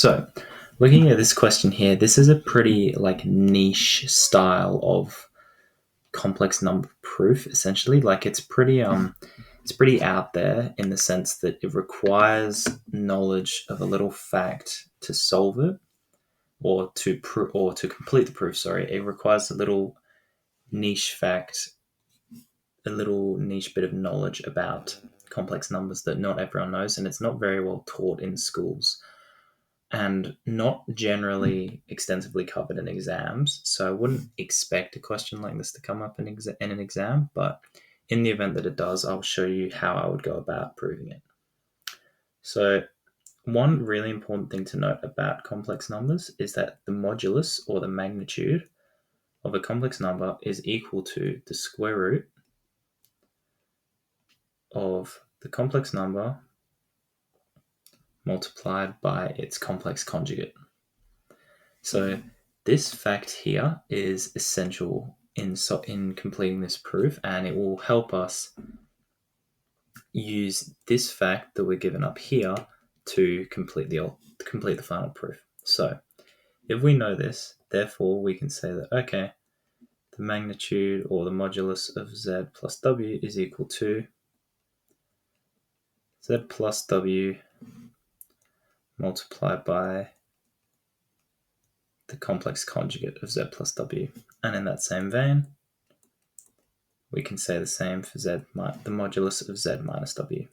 So looking at this question here, this is a pretty niche style of complex number proof, essentially. It's pretty out there in the sense that it requires knowledge of a little fact to solve it, or to complete the proof. Sorry, it requires a little niche fact, a little niche bit of knowledge about complex numbers that not everyone knows, and it's not very well taught in schools and not generally extensively covered in exams. So I wouldn't expect a question like this to come up in an exam, but in the event that it does, I'll show you how I would go about proving it. So one really important thing to note about complex numbers is that the modulus, or the magnitude, of a complex number is equal to the square root of the complex number multiplied by its complex conjugate. So this fact here is essential in completing this proof, and it will help us use this fact that we're given up here to complete the final proof. So if we know this, therefore we can say that, okay, the magnitude, or the modulus, of z plus w is equal to z plus w multiplied by the complex conjugate of z plus w. And in that same vein, we can say the same for the modulus of z minus w.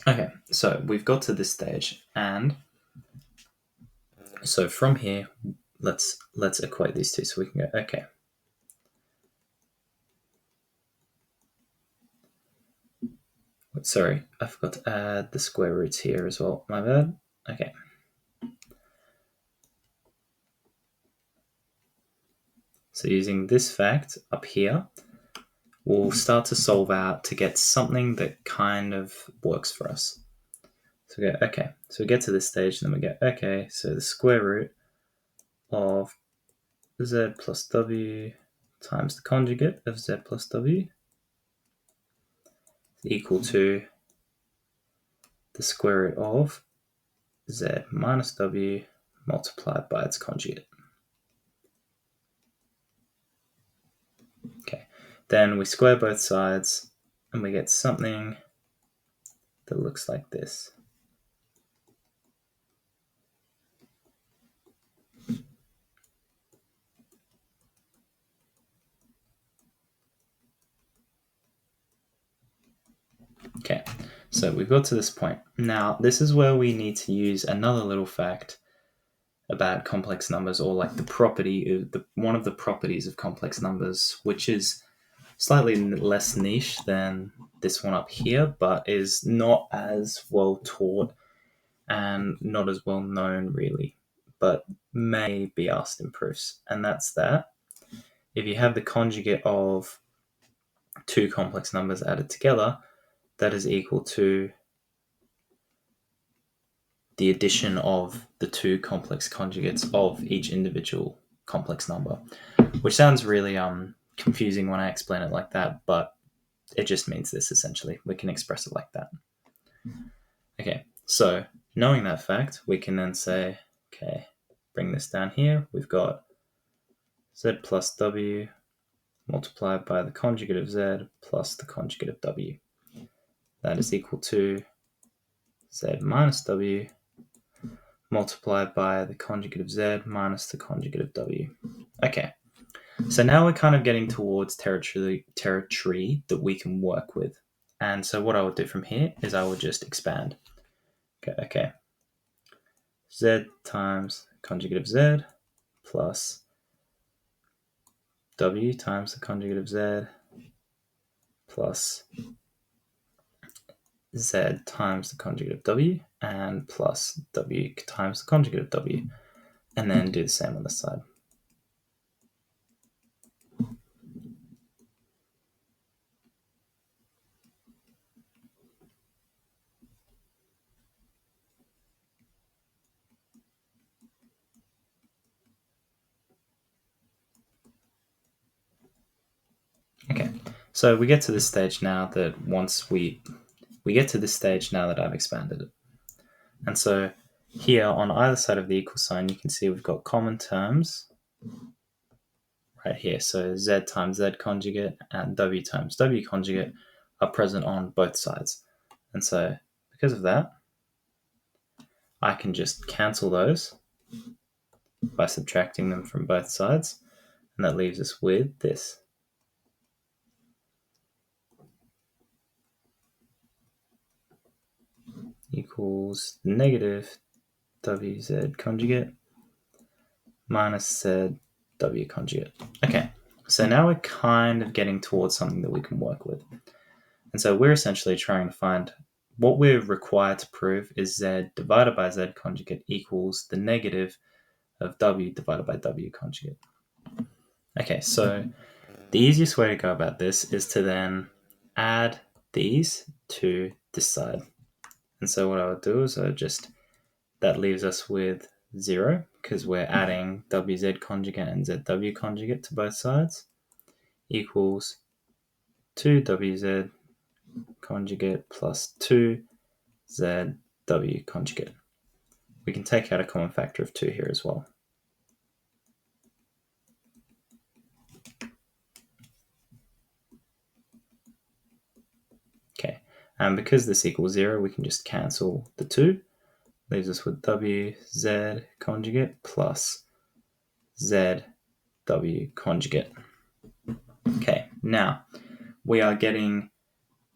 Okay, so we've got to this stage, and so from here, let's equate these two. So we can go, okay, sorry, I forgot to add the square roots here as well. My bad. Okay. So using this fact up here, we'll start to solve out to get something that kind of works for us. So we go, okay, so we get to this stage, and then we go, okay, so the square root of z plus w times the conjugate of z plus w is equal to the square root of z minus w multiplied by its conjugate. Okay, then we square both sides, and we get something that looks like this. Okay, so we've got to this point. Now, this is where we need to use another little fact about complex numbers, or the property, one of the properties of complex numbers, which is slightly less niche than this one up here, but is not as well taught and not as well known really, but may be asked in proofs. And that's that if you have the conjugate of two complex numbers added together, that is equal to the addition of the two complex conjugates of each individual complex number, which sounds really confusing when I explain it like that, but it just means this essentially. We can express it like that. Okay, so knowing that fact, we can then say, okay, bring this down here. We've got z plus w multiplied by the conjugate of z plus the conjugate of w. That is equal to z minus w multiplied by the conjugate of z minus the conjugate of w. Okay, so now we're kind of getting towards territory that we can work with. And so what I would do from here is I would just expand. Okay. Z times conjugate of z plus w times the conjugate of z plus z times the conjugate of w, and plus w times the conjugate of w, and then do the same on this side. So we get to this stage now that I've expanded it. And so here on either side of the equal sign, you can see we've got common terms right here. So z times z conjugate and w times w conjugate are present on both sides. And so because of that, I can just cancel those by subtracting them from both sides. And that leaves us with this. Equals negative wz conjugate minus z w conjugate. Okay, so now we're kind of getting towards something that we can work with. And so we're essentially trying to find what we're required to prove is z divided by z conjugate equals the negative of w divided by w conjugate. Okay, so the easiest way to go about this is to then add these to this side. And so what I would do is that leaves us with 0 because we're adding wz conjugate and zw conjugate to both sides equals 2wz conjugate plus 2zw conjugate. We can take out a common factor of 2 here as well. Okay, and because this equals 0, we can just cancel the 2. Leaves us with wz conjugate plus zw conjugate. Okay, now we are getting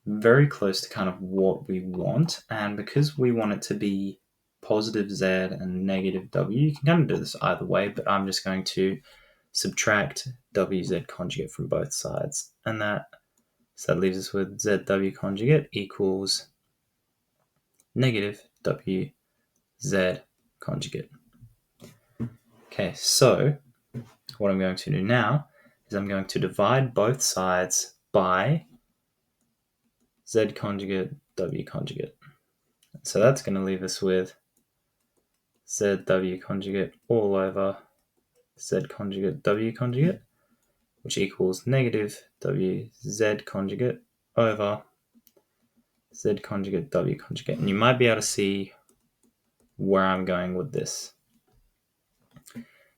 very close to kind of what we want, and because we want it to be positive z and negative w, you can kind of do this either way, but I'm just going to subtract wz conjugate from both sides, and that leaves us with zw conjugate equals negative wz conjugate. Okay, so what I'm going to do now is I'm going to divide both sides by z conjugate w conjugate. So that's going to leave us with zw conjugate all over z conjugate w conjugate, which equals negative wz conjugate over z conjugate w conjugate. And you might be able to see where I'm going with this.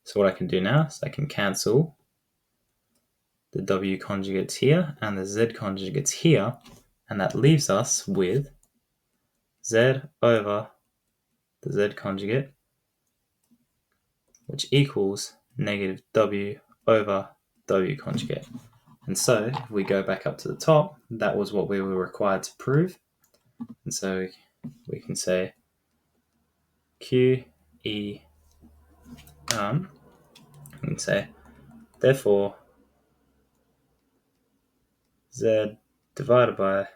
So what I can do now is I can cancel the w conjugates here and the z conjugates here, and that leaves us with z over the z conjugate, which equals negative w over w conjugate. And so if we go back up to the top, that was what we were required to prove. And so we can say QE, we can say, therefore, z divided by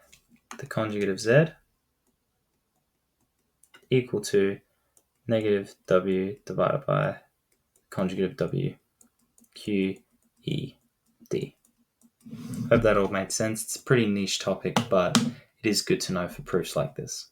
the conjugate of z equal to negative w divided by conjugate of w, QED. Hope that all made sense. It's a pretty niche topic, but it is good to know for proofs like this.